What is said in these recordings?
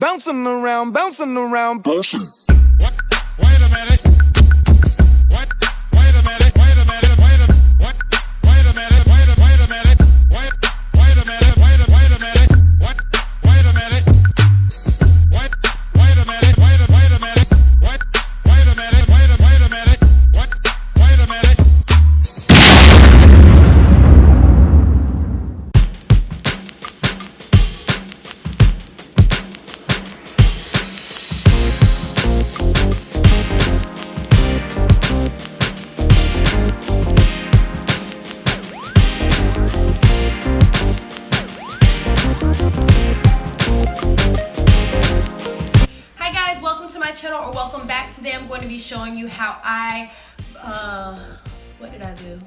Bouncing around, bouncing around, bouncing. What? Wait a minute. What? Wait a minute. Wait a minute. Wait a what? Wait a minute. Wait a minute. Wait a minute. Wait a minute. What? Wait a minute. What? Wait a minute. Wait a minute. What? Wait a minute. Wait a minute. What? Wait a minute. Hi guys, welcome to my channel, or welcome back. Today I'm going to be showing you how what did I do?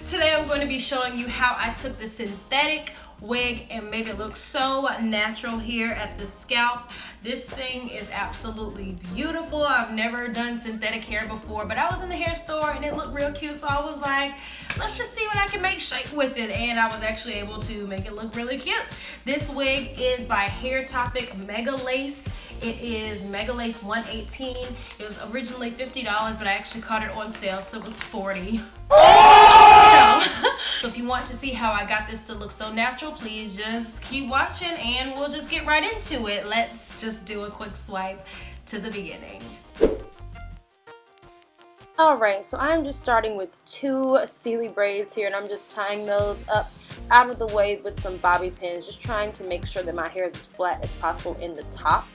Today I'm going to be showing you how I took the synthetic wig and made it look so natural here at the scalp. This thing is absolutely beautiful. I've never done synthetic hair before, but I was in the hair store and it looked real cute, so I was like, let's just see what I can make shape with it, and I was actually able to make it look really cute. This wig is by Hair Topic Mega Lace. It is Mega Lace 118. It was originally $50, but I actually caught it on sale, so it was $40. So if you want to see how I got this to look so natural, please just keep watching and we'll just get right into it. Let's just do a quick swipe to the beginning. Alright, so I'm just starting with two Sealy braids here, and I'm just tying those up out of the way with some bobby pins, just trying to make sure that my hair is as flat as possible in the top.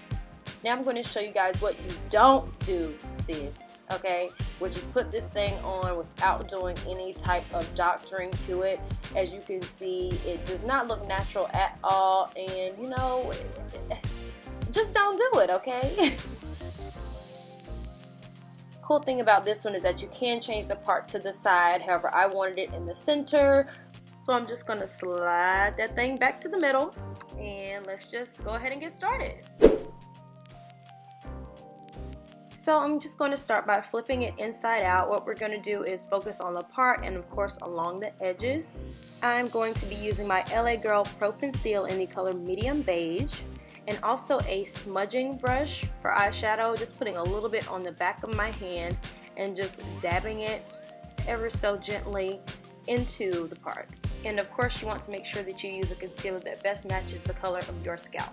Now I'm going to show you guys what you don't do, sis, okay, which is put this thing on without doing any type of doctoring to it. As you can see, it does not look natural at all, and you know, just don't do it, okay? Cool thing about this one is that you can change the part to the side. However, I wanted it in the center, so I'm just going to slide that thing back to the middle, and let's just go ahead and get started. So I'm just going to start by flipping it inside out. What we're going to do is focus on the part and of course along the edges. I'm going to be using my LA Girl Pro Conceal in the color medium beige, and also a smudging brush for eyeshadow, just putting a little bit on the back of my hand and just dabbing it ever so gently into the part. And of course you want to make sure that you use a concealer that best matches the color of your scalp.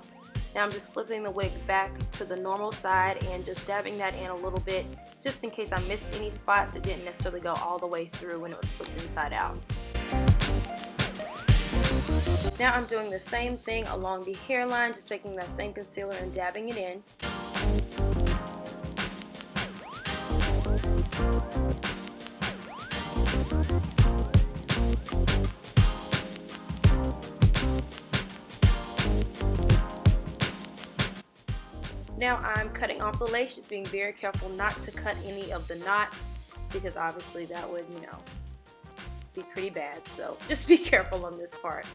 Now I'm just flipping the wig back to the normal side and just dabbing that in a little bit, just in case I missed any spots. It didn't necessarily go all the way through when it was flipped inside out. Now I'm doing the same thing along the hairline, just taking that same concealer and dabbing it in. Now I'm cutting off the lace, just being very careful not to cut any of the knots, because obviously that would, you know, be pretty bad. So just be careful on this part.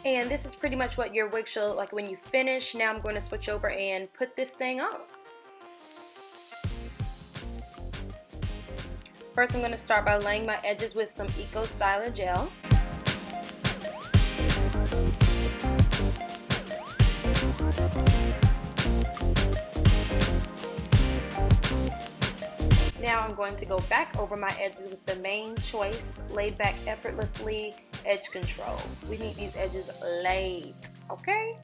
And this is pretty much what your wig should look like when you finish. Now I'm going to switch over and put this thing on. First, I'm going to start by laying my edges with some Eco Styler gel. Now I'm going to go back over my edges with the Main Choice Laid Back Effortlessly Edge Control. We need these edges laid, okay?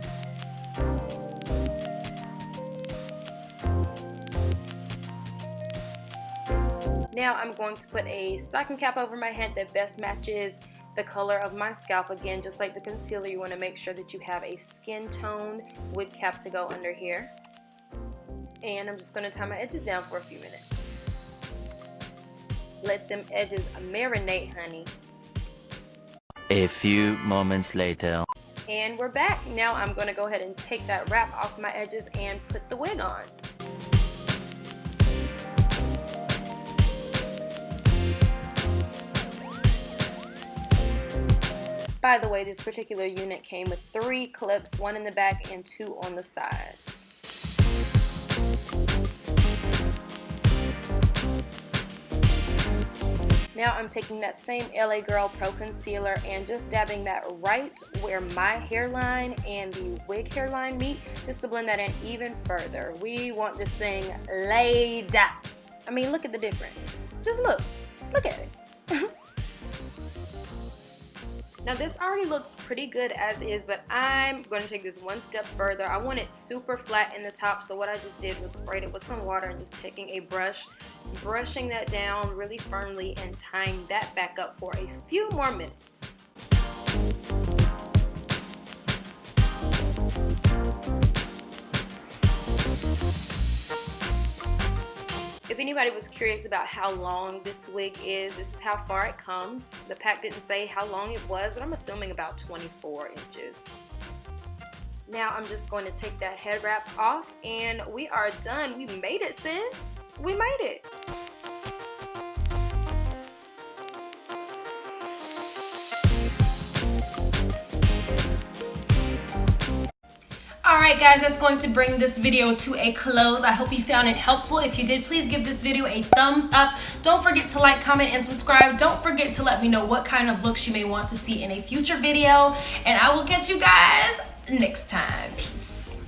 Now I'm going to put a stocking cap over my head that best matches the color of my scalp. Again, just like the concealer, you want to make sure that you have a skin tone wig cap to go under here. And I'm just going to tie my edges down for a few minutes. Let them edges marinate, honey. A few moments later. And we're back. Now I'm going to go ahead and take that wrap off my edges and put the wig on. By the way, this particular unit came with 3 clips, 1 in the back and 2 on the sides. Now I'm taking that same LA Girl Pro Concealer and just dabbing that right where my hairline and the wig hairline meet, just to blend that in even further. We want this thing laid. I mean, look at the difference. Just look at it. Now this already looks pretty good as is, but I'm going to take this one step further. I want it super flat in the top, so what I just did was sprayed it with some water and just taking a brush, brushing that down really firmly and tying that back up for a few more minutes. If anybody was curious about how long this wig is, this is how far it comes. The pack didn't say how long it was, but I'm assuming about 24 inches. Now I'm just going to take that head wrap off and we are done. We made it, sis. We made it. Alright guys, that's going to bring this video to a close. I hope you found it helpful. If you did, please give this video a thumbs up. Don't forget to like, comment, and subscribe. Don't forget to let me know what kind of looks you may want to see in a future video. And I will catch you guys next time. Peace.